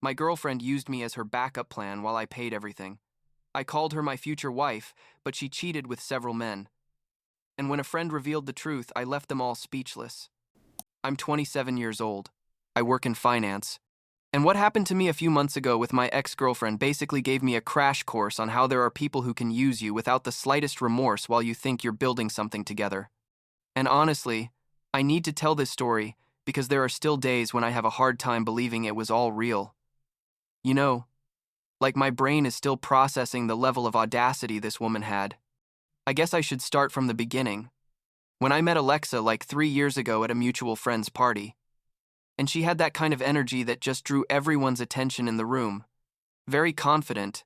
My girlfriend used me as her backup plan while I paid everything. I called her my future wife, but she cheated with several men. And when a friend revealed the truth, I left them all speechless. I'm 27 years old. I work in finance. And what happened to me a few months ago with my ex-girlfriend basically gave me a crash course on how there are people who can use you without the slightest remorse while you think you're building something together. And honestly, I need to tell this story because there are still days when I have a hard time believing it was all real. You know, like my brain is still processing the level of audacity this woman had. I guess I should start from the beginning. When I met Alexa like 3 years ago at a mutual friend's party, and she had that kind of energy that just drew everyone's attention in the room. Very confident.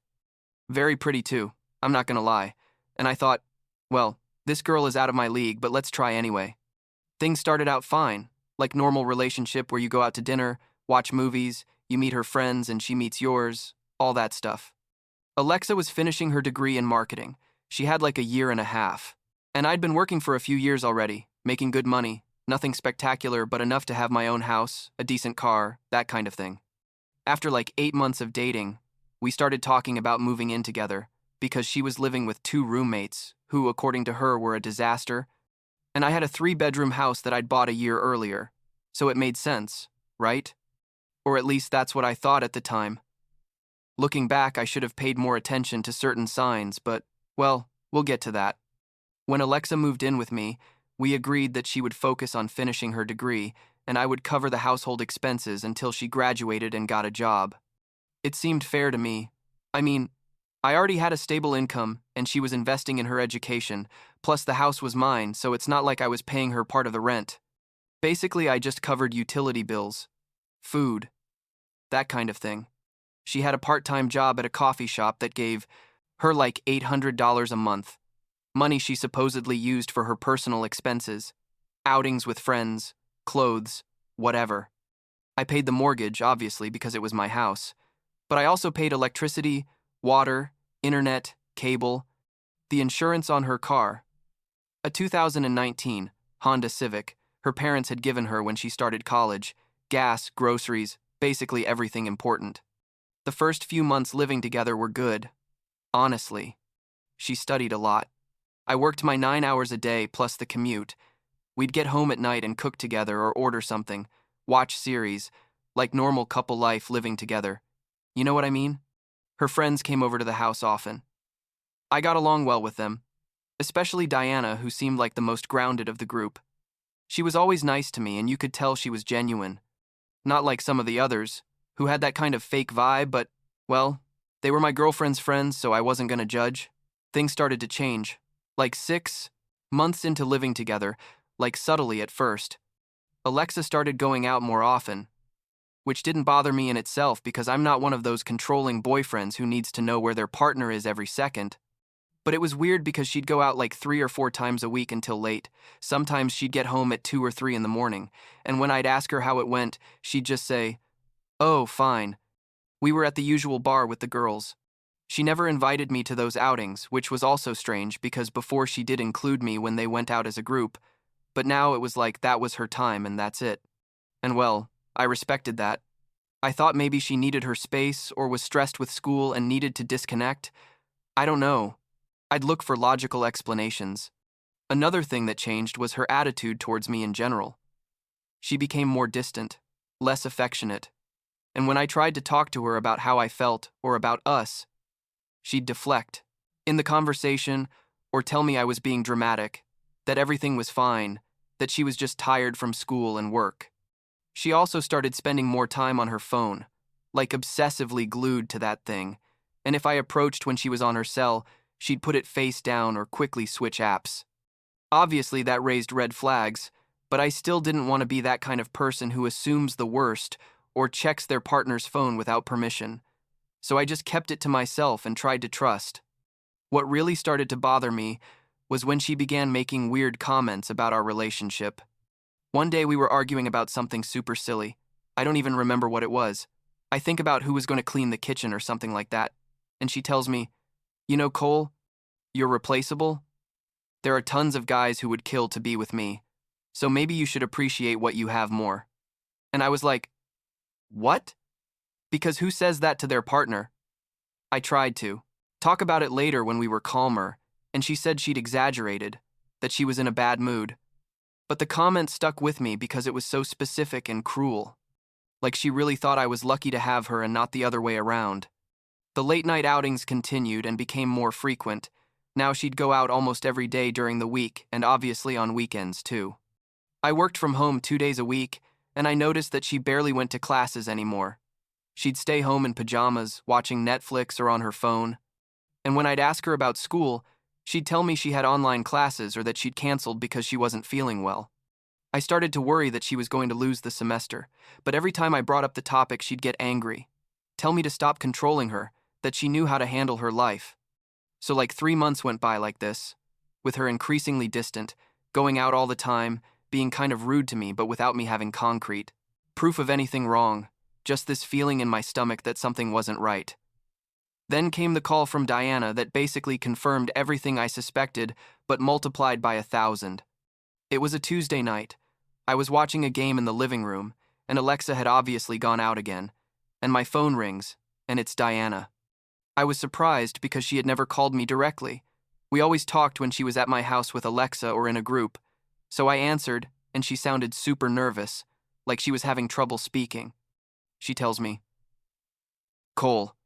Very pretty too, I'm not gonna lie. And I thought, well, this girl is out of my league, but let's try anyway. Things started out fine, like normal relationship where you go out to dinner, watch movies, you meet her friends and she meets yours, all that stuff. Alexa was finishing her degree in marketing. She had like a year and a half. And I'd been working for a few years already, making good money, nothing spectacular but enough to have my own house, a decent car, that kind of thing. After like 8 months of dating, we started talking about moving in together because she was living with two roommates who, according to her, were a disaster, and I had a 3-bedroom house that I'd bought a year earlier, so it made sense, right? Or at least that's what I thought at the time. Looking back, I should have paid more attention to certain signs, but, well, we'll get to that. When Alexa moved in with me, we agreed that she would focus on finishing her degree, and I would cover the household expenses until she graduated and got a job. It seemed fair to me. I mean, I already had a stable income, and she was investing in her education, plus the house was mine, so it's not like I was paying her part of the rent. Basically, I just covered utility bills, food, that kind of thing. She had a part-time job at a coffee shop that gave her like $800 a month. Money she supposedly used for her personal expenses, outings with friends, clothes, whatever. I paid the mortgage, obviously, because it was my house, but I also paid electricity, water, internet, cable, the insurance on her car, a 2019 Honda Civic her parents had given her when she started college, gas, groceries, basically everything important. The first few months living together were good. Honestly, she studied a lot. I worked my 9 hours a day plus the commute. We'd get home at night and cook together or order something, watch series, like normal couple life living together. You know what I mean? Her friends came over to the house often. I got along well with them, especially Diana, who seemed like the most grounded of the group. She was always nice to me, and you could tell she was genuine. Not like some of the others, who had that kind of fake vibe, but, well, they were my girlfriend's friends, so I wasn't gonna judge. Things started to change. Like 6 months into living together, like subtly at first, Alexa started going out more often, which didn't bother me in itself because I'm not one of those controlling boyfriends who needs to know where their partner is every second. But it was weird because she'd go out like 3 or 4 times a week until late. Sometimes she'd get home at 2 or 3 in the morning, and when I'd ask her how it went, she'd just say, "Oh, fine. We were at the usual bar with the girls." She never invited me to those outings, which was also strange because before she did include me when they went out as a group, but now it was like that was her time and that's it. And well, I respected that. I thought maybe she needed her space or was stressed with school and needed to disconnect. I don't know. I'd look for logical explanations. Another thing that changed was her attitude towards me in general. She became more distant, less affectionate, and when I tried to talk to her about how I felt or about us, she'd deflect in the conversation or tell me I was being dramatic, that everything was fine, that she was just tired from school and work. She also started spending more time on her phone, like obsessively glued to that thing, and if I approached when she was on her cell, she'd put it face down or quickly switch apps. Obviously, that raised red flags, but I still didn't want to be that kind of person who assumes the worst or checks their partner's phone without permission. So I just kept it to myself and tried to trust. What really started to bother me was when she began making weird comments about our relationship. One day we were arguing about something super silly. I don't even remember what it was. I think about who was going to clean the kitchen or something like that. And she tells me, "You know, Cole, you're replaceable. There are tons of guys who would kill to be with me. So maybe you should appreciate what you have more." And I was like, "What?" Because who says that to their partner? I tried to talk about it later when we were calmer, and she said she'd exaggerated, that she was in a bad mood. But the comment stuck with me because it was so specific and cruel. Like she really thought I was lucky to have her and not the other way around. The late-night outings continued and became more frequent. Now she'd go out almost every day during the week, and obviously on weekends too. I worked from home 2 days a week, and I noticed that she barely went to classes anymore. She'd stay home in pajamas, watching Netflix or on her phone. And when I'd ask her about school, she'd tell me she had online classes or that she'd canceled because she wasn't feeling well. I started to worry that she was going to lose the semester, but every time I brought up the topic, she'd get angry, tell me to stop controlling her, that she knew how to handle her life. So 3 months went by like this, with her increasingly distant, going out all the time, being kind of rude to me but without me having concrete proof of anything wrong, just this feeling in my stomach that something wasn't right. Then came the call from Diana that basically confirmed everything I suspected, but multiplied by 1,000. It was a Tuesday night. I was watching a game in the living room, and Alexa had obviously gone out again, and my phone rings, and it's Diana. I was surprised because she had never called me directly. We always talked when she was at my house with Alexa or in a group, so I answered, and she sounded super nervous, like she was having trouble speaking. She tells me, "Cole,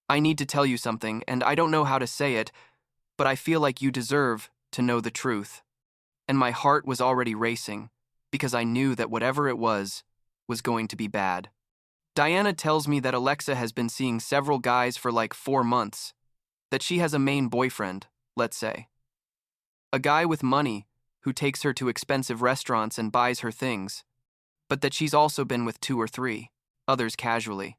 I need to tell you something, and I don't know how to say it, but I feel like you deserve to know the truth." And my heart was already racing, because I knew that whatever it was going to be bad. Diana tells me that Alexa has been seeing several guys for 4 months, that she has a main boyfriend, let's say. A guy with money who takes her to expensive restaurants and buys her things, but that she's also been with 2 or 3, others casually.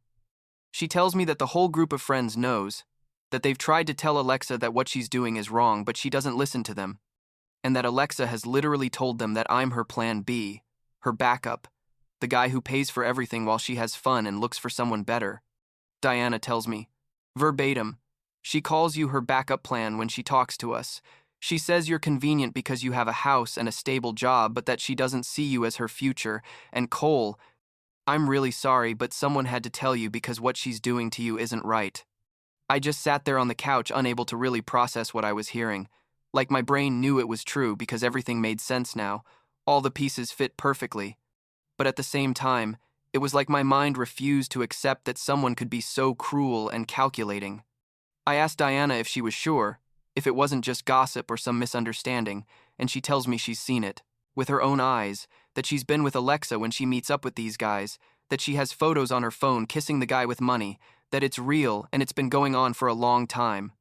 She tells me that the whole group of friends knows, that they've tried to tell Alexa that what she's doing is wrong, but she doesn't listen to them, and that Alexa has literally told them that I'm her plan B, her backup, the guy who pays for everything while she has fun and looks for someone better. Diana tells me, verbatim, she calls you her backup plan when she talks to us. She says you're convenient because you have a house and a stable job, but that she doesn't see you as her future. And Cole, I'm really sorry, but someone had to tell you because what she's doing to you isn't right. I just sat there on the couch, unable to really process what I was hearing. Like my brain knew it was true because everything made sense now. All the pieces fit perfectly. But at the same time, it was like my mind refused to accept that someone could be so cruel and calculating. I asked Diana if she was sure, if it wasn't just gossip or some misunderstanding, and she tells me she's seen it, with her own eyes, that she's been with Alexa when she meets up with these guys, that she has photos on her phone kissing the guy with money, that it's real and it's been going on for a long time.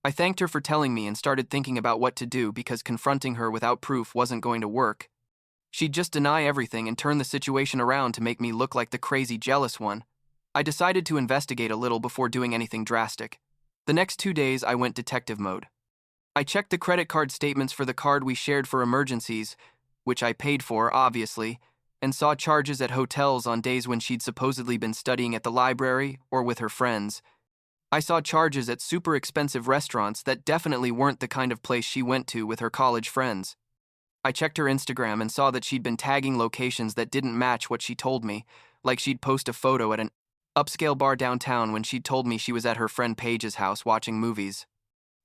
I thanked her for telling me and started thinking about what to do because confronting her without proof wasn't going to work. She'd just deny everything and turn the situation around to make me look like the crazy jealous one. I decided to investigate a little before doing anything drastic. The next 2 days, I went detective mode. I checked the credit card statements for the card we shared for emergencies, which I paid for, obviously, and saw charges at hotels on days when she'd supposedly been studying at the library or with her friends. I saw charges at super expensive restaurants that definitely weren't the kind of place she went to with her college friends. I checked her Instagram and saw that she'd been tagging locations that didn't match what she told me, like she'd post a photo at an upscale bar downtown when she'd told me she was at her friend Paige's house watching movies.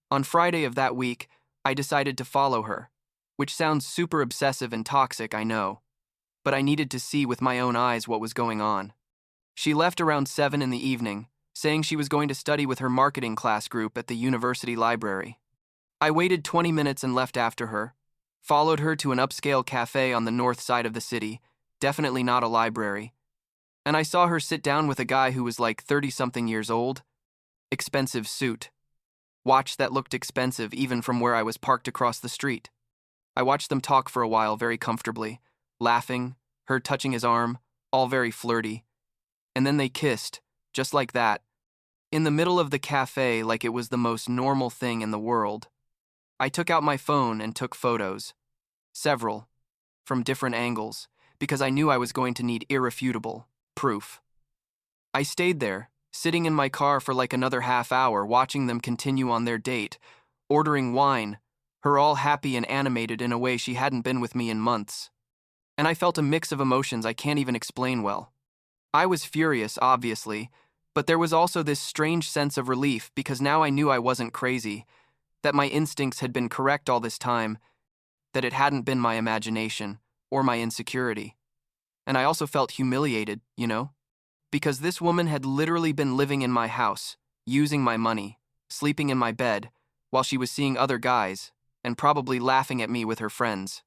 On Friday of that week, I decided to follow her, which sounds super obsessive and toxic, I know, but I needed to see with my own eyes what was going on. She left around 7 in the evening, saying she was going to study with her marketing class group at the university library. I waited 20 minutes and left after her, followed her to an upscale cafe on the north side of the city, definitely not a library, and I saw her sit down with a guy who was 30-something years old. Expensive suit. Watch that looked expensive even from where I was parked across the street. I watched them talk for a while very comfortably, laughing, her touching his arm, all very flirty. And then they kissed, just like that, in the middle of the cafe like it was the most normal thing in the world. I took out my phone and took photos. Several, from different angles, because I knew I was going to need irrefutable proof. I stayed there, sitting in my car for another half hour, watching them continue on their date, ordering wine, her all happy and animated in a way she hadn't been with me in months. And I felt a mix of emotions I can't even explain well. I was furious, obviously, But there was also this strange sense of relief because now I knew I wasn't crazy, that my instincts had been correct all this time, that it hadn't been my imagination or my insecurity. And I also felt humiliated, because this woman had literally been living in my house, using my money, sleeping in my bed, while she was seeing other guys, and probably laughing at me with her friends.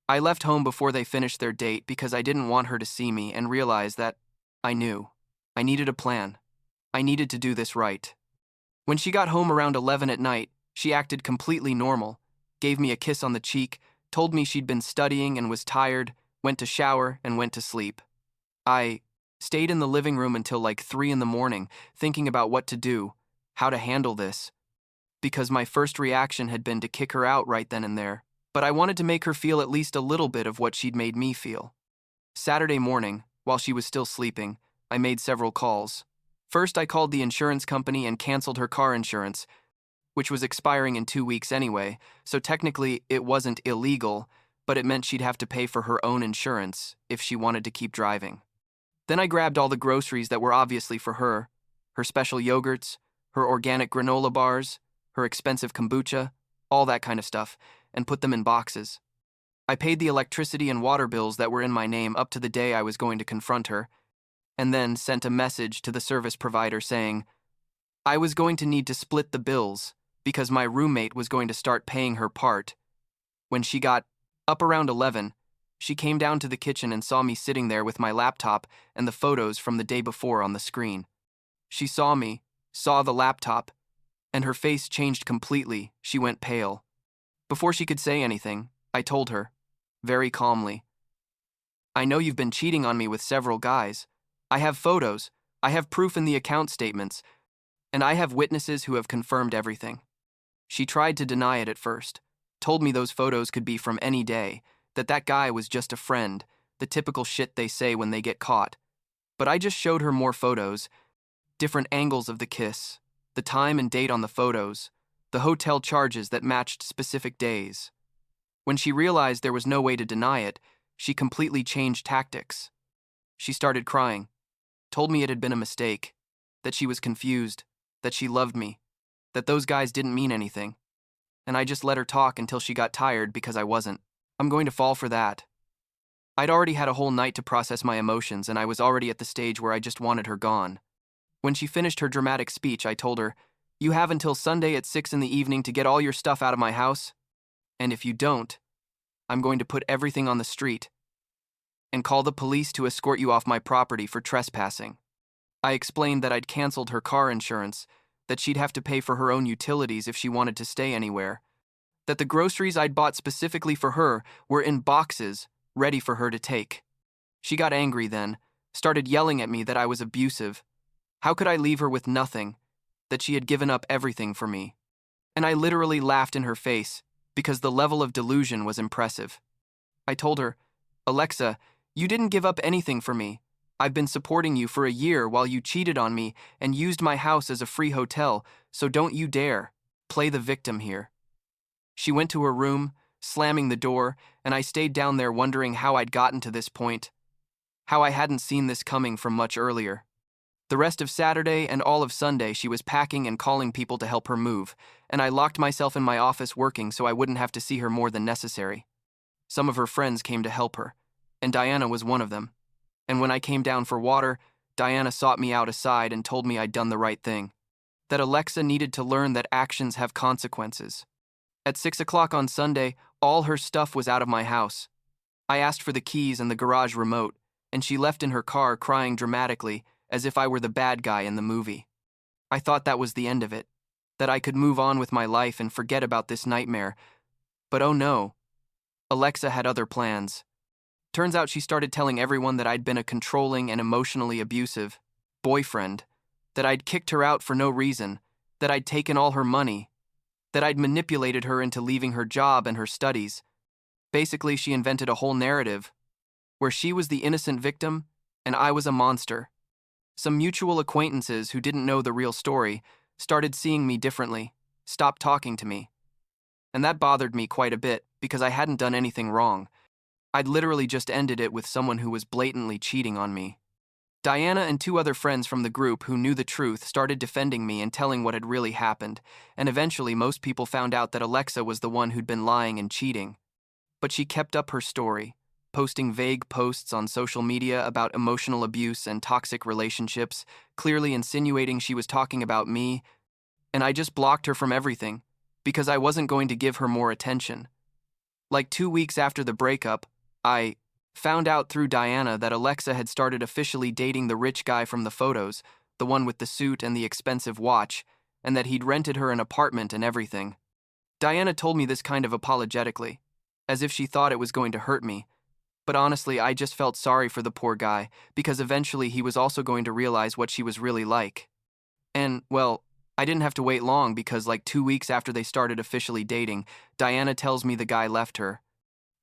I left home before they finished their date because I didn't want her to see me and realized that I knew. I needed a plan. I needed to do this right. When she got home around 11 at night, she acted completely normal, gave me a kiss on the cheek, told me she'd been studying and was tired, went to shower, and went to sleep. I stayed in the living room until like 3 in the morning, thinking about what to do, how to handle this, because my first reaction had been to kick her out right then and there, but I wanted to make her feel at least a little bit of what she'd made me feel. Saturday morning, while she was still sleeping, I made several calls. First, I called the insurance company and canceled her car insurance, which was expiring in 2 weeks anyway, so technically it wasn't illegal, but it meant she'd have to pay for her own insurance if she wanted to keep driving. Then I grabbed all the groceries that were obviously for her special yogurts, her organic granola bars, her expensive kombucha, all that kind of stuff, and put them in boxes. I paid the electricity and water bills that were in my name up to the day I was going to confront her, and then sent a message to the service provider saying I was going to need to split the bills because my roommate was going to start paying her part. When she got up around 11, she came down to the kitchen and saw me sitting there with my laptop and the photos from the day before on the screen. She saw me, saw the laptop, and her face changed completely. She went pale. Before she could say anything, I told her, very calmly, I know you've been cheating on me with several guys. I have photos, I have proof in the account statements, and I have witnesses who have confirmed everything. She tried to deny it at first, told me those photos could be from any day, that guy was just a friend, the typical shit they say when they get caught. But I just showed her more photos, different angles of the kiss, the time and date on the photos, the hotel charges that matched specific days. When she realized there was no way to deny it, she completely changed tactics. She started crying, told me it had been a mistake, that she was confused, that she loved me, that those guys didn't mean anything. And I just let her talk until she got tired because I wasn't. I'm going to fall for that. I'd already had a whole night to process my emotions, and I was already at the stage where I just wanted her gone. When she finished her dramatic speech, I told her, you have until Sunday at 6 in the evening to get all your stuff out of my house, and if you don't, I'm going to put everything on the street and call the police to escort you off my property for trespassing. I explained that I'd canceled her car insurance, that she'd have to pay for her own utilities if she wanted to stay anywhere, that the groceries I'd bought specifically for her were in boxes, ready for her to take. She got angry then, started yelling at me that I was abusive. How could I leave her with nothing, that she had given up everything for me? And I literally laughed in her face, because the level of delusion was impressive. I told her, Alexa, you didn't give up anything for me. I've been supporting you for a year while you cheated on me and used my house as a free hotel, so don't you dare play the victim here. She went to her room, slamming the door, and I stayed down there wondering how I'd gotten to this point, how I hadn't seen this coming from much earlier. The rest of Saturday and all of Sunday she was packing and calling people to help her move, and I locked myself in my office working so I wouldn't have to see her more than necessary. Some of her friends came to help her, and Diana was one of them. And when I came down for water, Diana sought me out aside and told me I'd done the right thing, that Alexa needed to learn that actions have consequences. At 6 o'clock on Sunday, all her stuff was out of my house. I asked for the keys and the garage remote, and she left in her car crying dramatically, as if I were the bad guy in the movie. I thought that was the end of it, that I could move on with my life and forget about this nightmare. But oh no, Alexa had other plans. Turns out she started telling everyone that I'd been a controlling and emotionally abusive boyfriend, that I'd kicked her out for no reason, that I'd taken all her money, that I'd manipulated her into leaving her job and her studies. Basically, she invented a whole narrative where she was the innocent victim and I was a monster. Some mutual acquaintances who didn't know the real story started seeing me differently, stopped talking to me. And that bothered me quite a bit because I hadn't done anything wrong. I'd literally just ended it with someone who was blatantly cheating on me. Diana and two other friends from the group who knew the truth started defending me and telling what had really happened, and eventually most people found out that Alexa was the one who'd been lying and cheating. But she kept up her story, posting vague posts on social media about emotional abuse and toxic relationships, clearly insinuating she was talking about me, and I just blocked her from everything because I wasn't going to give her more attention. Like 2 weeks after the breakup, I found out through Diana that Alexa had started officially dating the rich guy from the photos, the one with the suit and the expensive watch, and that he'd rented her an apartment and everything. Diana told me this kind of apologetically, as if she thought it was going to hurt me. But honestly, I just felt sorry for the poor guy, because eventually he was also going to realize what she was really like. And, well, I didn't have to wait long because like 2 weeks after they started officially dating, Diana tells me the guy left her,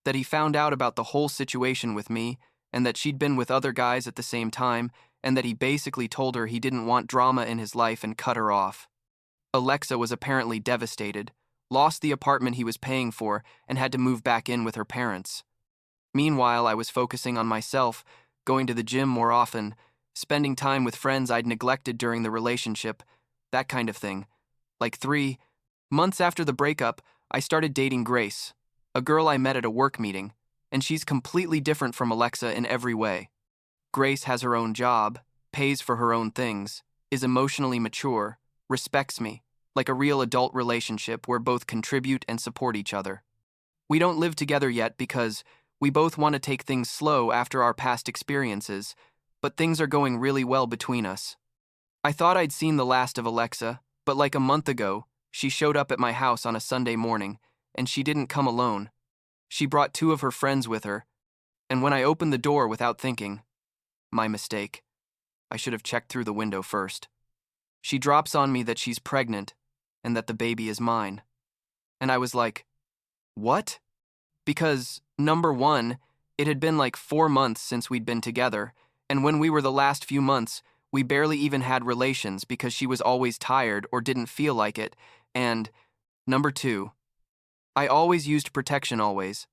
that he found out about the whole situation with me, and that she'd been with other guys at the same time, and that he basically told her he didn't want drama in his life and cut her off. Alexa was apparently devastated, lost the apartment he was paying for, and had to move back in with her parents. Meanwhile, I was focusing on myself, going to the gym more often, spending time with friends I'd neglected during the relationship, that kind of thing. Like 3 months after the breakup, I started dating Grace, a girl I met at a work meeting, and she's completely different from Alexa in every way. Grace has her own job, pays for her own things, is emotionally mature, respects me, like a real adult relationship where both contribute and support each other. We don't live together yet because we both want to take things slow after our past experiences, but things are going really well between us. I thought I'd seen the last of Alexa, but like a month ago, she showed up at my house on a Sunday morning, and she didn't come alone. She brought 2 of her friends with her, and when I opened the door without thinking, my mistake, I should have checked through the window first. She drops on me that she's pregnant and that the baby is mine. And I was like, what? Because, number one, it had been like 4 months since we'd been together, and when we were the last few months, we barely even had relations because she was always tired or didn't feel like it, and, number 2, I always used protection always.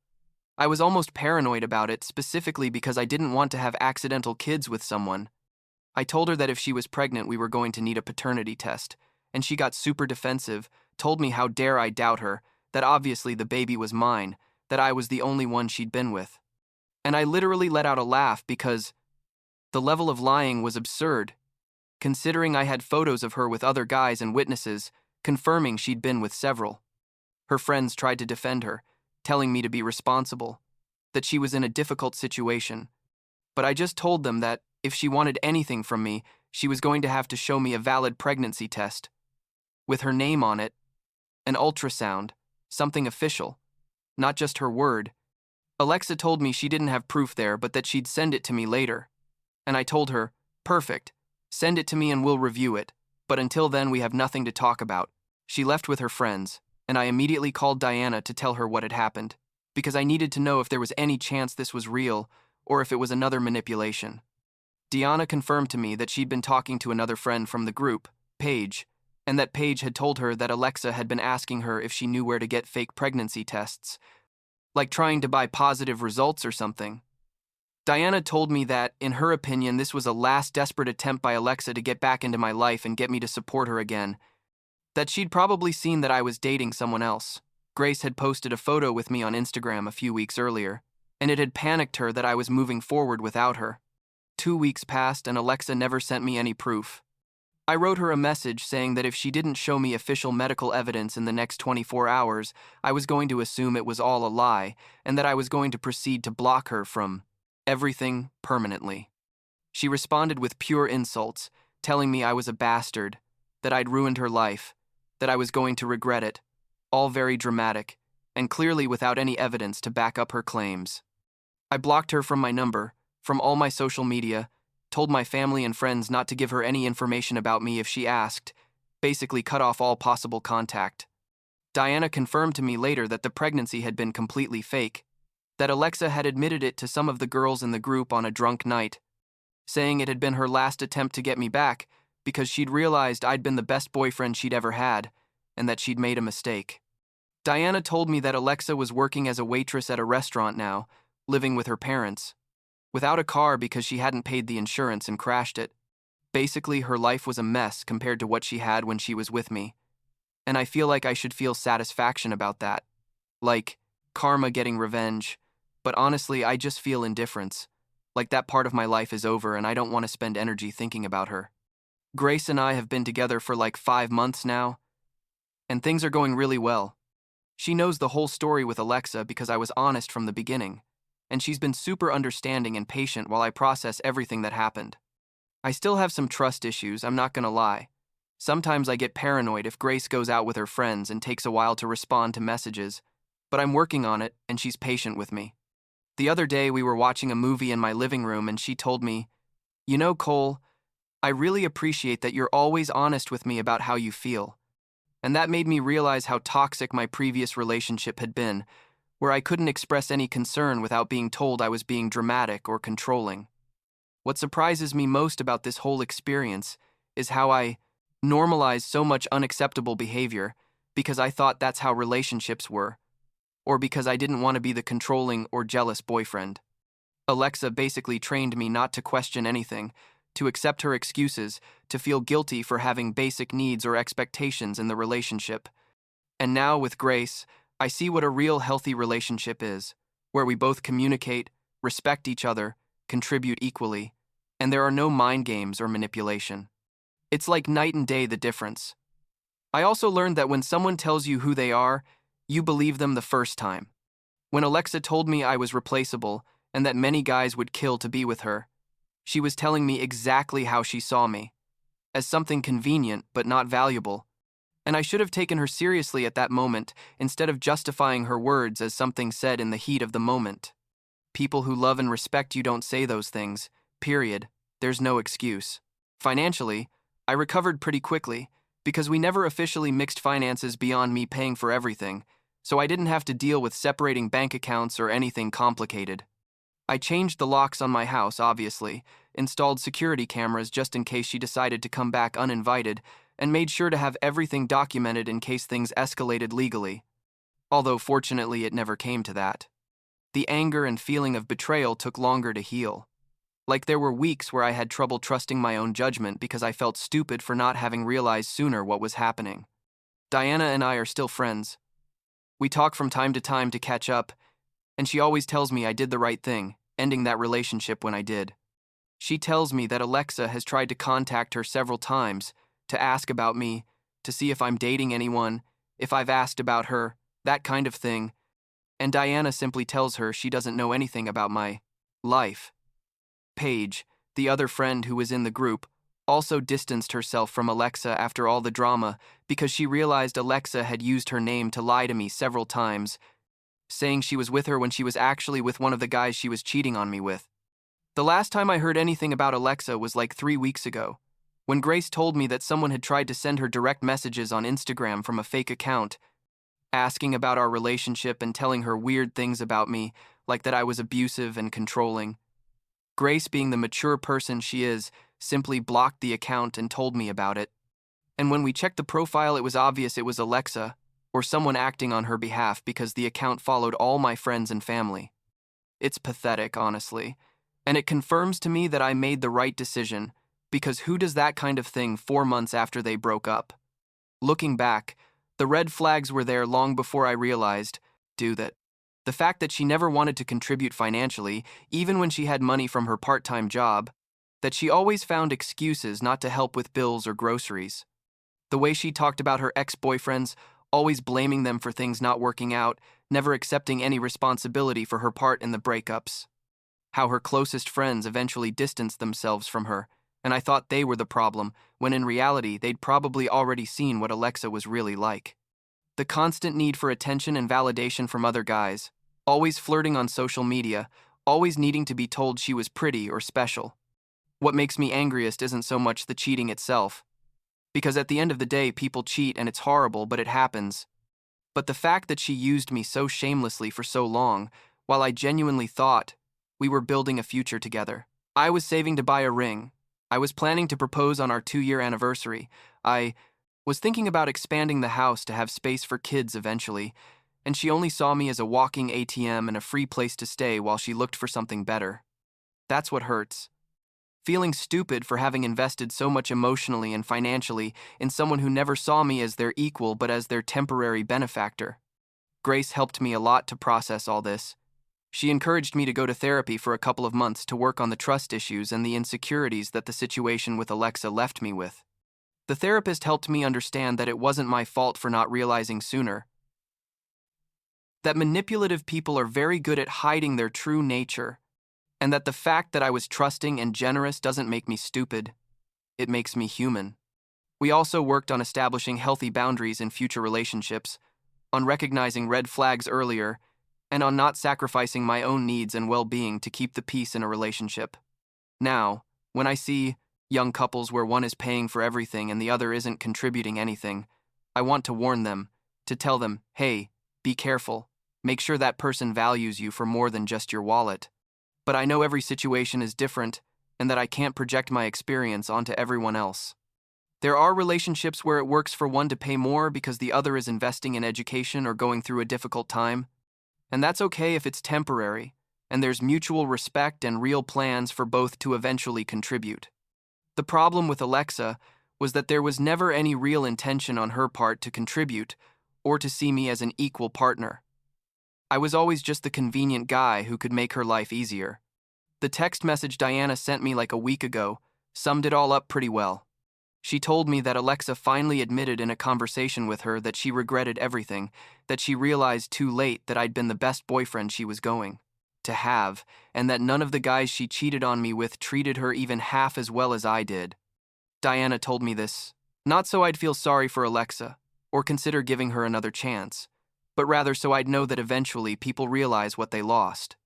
I was almost paranoid about it, specifically because I didn't want to have accidental kids with someone. I told her that if she was pregnant, we were going to need a paternity test, and she got super defensive, told me how dare I doubt her, that obviously the baby was mine, that I was the only one she'd been with. And I literally let out a laugh because the level of lying was absurd, considering I had photos of her with other guys and witnesses, confirming she'd been with several. Her friends tried to defend her, telling me to be responsible, that she was in a difficult situation. But I just told them that if she wanted anything from me, she was going to have to show me a valid pregnancy test, with her name on it, an ultrasound, something official, not just her word. Alexa told me she didn't have proof there, but that she'd send it to me later. And I told her, perfect, send it to me and we'll review it, but until then we have nothing to talk about. She left with her friends, and I immediately called Diana to tell her what had happened, because I needed to know if there was any chance this was real, or if it was another manipulation. Diana confirmed to me that she'd been talking to another friend from the group, Paige, and that Paige had told her that Alexa had been asking her if she knew where to get fake pregnancy tests, like trying to buy positive results or something. Diana told me that, in her opinion, this was a last desperate attempt by Alexa to get back into my life and get me to support her again, that she'd probably seen that I was dating someone else. Grace had posted a photo with me on Instagram a few weeks earlier, and it had panicked her that I was moving forward without her. 2 weeks passed and Alexa never sent me any proof. I wrote her a message saying that if she didn't show me official medical evidence in the next 24 hours, I was going to assume it was all a lie, and that I was going to proceed to block her from everything permanently. She responded with pure insults, telling me I was a bastard, that I'd ruined her life, that I was going to regret it, all very dramatic, and clearly without any evidence to back up her claims. I blocked her from my number, from all my social media, told my family and friends not to give her any information about me if she asked, basically cut off all possible contact. Diana confirmed to me later that the pregnancy had been completely fake, that Alexa had admitted it to some of the girls in the group on a drunk night, saying it had been her last attempt to get me back because she'd realized I'd been the best boyfriend she'd ever had, and that she'd made a mistake. Diana told me that Alexa was working as a waitress at a restaurant now, living with her parents. without a car because she hadn't paid the insurance and crashed it. Basically, her life was a mess compared to what she had when she was with me. And I feel like I should feel satisfaction about that. Like, karma getting revenge. But honestly, I just feel indifference. Like that part of my life is over and I don't want to spend energy thinking about her. Grace and I have been together for like 5 months now, and things are going really well. She knows the whole story with Alexa because I was honest from the beginning, and she's been super understanding and patient while I process everything that happened. I still have some trust issues, I'm not gonna lie. Sometimes I get paranoid if Grace goes out with her friends and takes a while to respond to messages, but I'm working on it and she's patient with me. The other day we were watching a movie in my living room and she told me, "You know, Cole, I really appreciate that you're always honest with me about how you feel." And that made me realize how toxic my previous relationship had been, where I couldn't express any concern without being told I was being dramatic or controlling. What surprises me most about this whole experience is how I normalized so much unacceptable behavior because I thought that's how relationships were, or because I didn't want to be the controlling or jealous boyfriend. Alexa basically trained me not to question anything, to accept her excuses, to feel guilty for having basic needs or expectations in the relationship. And now with Grace, I see what a real healthy relationship is, where we both communicate, respect each other, contribute equally, and there are no mind games or manipulation. It's like night and day the difference. I also learned that when someone tells you who they are, you believe them the first time. When Alexa told me I was replaceable and that many guys would kill to be with her, she was telling me exactly how she saw me, as something convenient but not valuable, and I should have taken her seriously at that moment instead of justifying her words as something said in the heat of the moment. People who love and respect you don't say those things, period. There's no excuse. Financially, I recovered pretty quickly because we never officially mixed finances beyond me paying for everything, so I didn't have to deal with separating bank accounts or anything complicated. I changed the locks on my house, obviously, installed security cameras just in case she decided to come back uninvited, and made sure to have everything documented in case things escalated legally. Although fortunately it never came to that. The anger and feeling of betrayal took longer to heal. Like there were weeks where I had trouble trusting my own judgment because I felt stupid for not having realized sooner what was happening. Diana and I are still friends. We talk from time to catch up, and she always tells me I did the right thing, ending that relationship when I did. She tells me that Alexa has tried to contact her several times to ask about me, to see if I'm dating anyone, if I've asked about her, that kind of thing, and Diana simply tells her she doesn't know anything about my life. Paige, the other friend who was in the group, also distanced herself from Alexa after all the drama because she realized Alexa had used her name to lie to me several times, saying she was with her when she was actually with one of the guys she was cheating on me with. The last time I heard anything about Alexa was like 3 weeks ago, when Grace told me that someone had tried to send her direct messages on Instagram from a fake account, asking about our relationship and telling her weird things about me, like that I was abusive and controlling. Grace, being the mature person she is, simply blocked the account and told me about it. And when we checked the profile, it was obvious it was Alexa, or someone acting on her behalf because the account followed all my friends and family. It's pathetic, honestly, and it confirms to me that I made the right decision, because who does that kind of thing 4 months after they broke up? Looking back, the red flags were there long before I realized, that. The fact that she never wanted to contribute financially, even when she had money from her part-time job, that she always found excuses not to help with bills or groceries. The way she talked about her ex-boyfriends, always blaming them for things not working out, never accepting any responsibility for her part in the breakups. How her closest friends eventually distanced themselves from her, and I thought they were the problem, when in reality they'd probably already seen what Alexa was really like. The constant need for attention and validation from other guys, always flirting on social media, always needing to be told she was pretty or special. What makes me angriest isn't so much the cheating itself, because at the end of the day people cheat and it's horrible, but it happens. But the fact that she used me so shamelessly for so long, while I genuinely thought we were building a future together. I was saving to buy a ring. I was planning to propose on our 2-year anniversary. I was thinking about expanding the house to have space for kids eventually, and she only saw me as a walking ATM and a free place to stay while she looked for something better. That's what hurts. Feeling stupid for having invested so much emotionally and financially in someone who never saw me as their equal but as their temporary benefactor. Grace helped me a lot to process all this. She encouraged me to go to therapy for a couple of months to work on the trust issues and the insecurities that the situation with Alexa left me with. The therapist helped me understand that it wasn't my fault for not realizing sooner. That manipulative people are very good at hiding their true nature, and that the fact that I was trusting and generous doesn't make me stupid. It makes me human. We also worked on establishing healthy boundaries in future relationships, on recognizing red flags earlier, and on not sacrificing my own needs and well-being to keep the peace in a relationship. Now, when I see young couples where one is paying for everything and the other isn't contributing anything, I want to warn them, to tell them, hey, be careful. Make sure that person values you for more than just your wallet. But I know every situation is different and that I can't project my experience onto everyone else. There are relationships where it works for one to pay more because the other is investing in education or going through a difficult time. And that's okay if it's temporary, and there's mutual respect and real plans for both to eventually contribute. The problem with Alexa was that there was never any real intention on her part to contribute or to see me as an equal partner. I was always just the convenient guy who could make her life easier. The text message Diana sent me like a week ago summed it all up pretty well. She told me that Alexa finally admitted in a conversation with her that she regretted everything, that she realized too late that I'd been the best boyfriend she was going to have, and that none of the guys she cheated on me with treated her even half as well as I did. Diana told me this, not so I'd feel sorry for Alexa, or consider giving her another chance, but rather so I'd know that eventually people realize what they lost.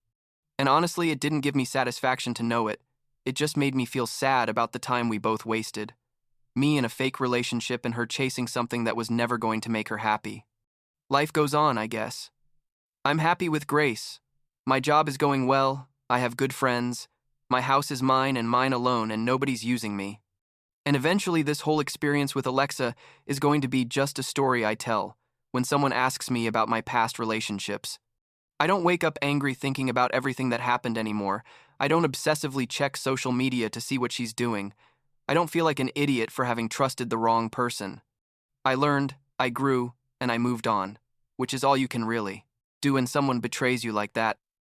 And honestly, it didn't give me satisfaction to know it. It just made me feel sad about the time we both wasted. Me in a fake relationship and her chasing something that was never going to make her happy. Life goes on, I guess. I'm happy with Grace. My job is going well, I have good friends, my house is mine and mine alone, and nobody's using me. And eventually this whole experience with Alexa is going to be just a story I tell when someone asks me about my past relationships. I don't wake up angry thinking about everything that happened anymore. I don't obsessively check social media to see what she's doing. I don't feel like an idiot for having trusted the wrong person. I learned, I grew, and I moved on, which is all you can really do when someone betrays you like that.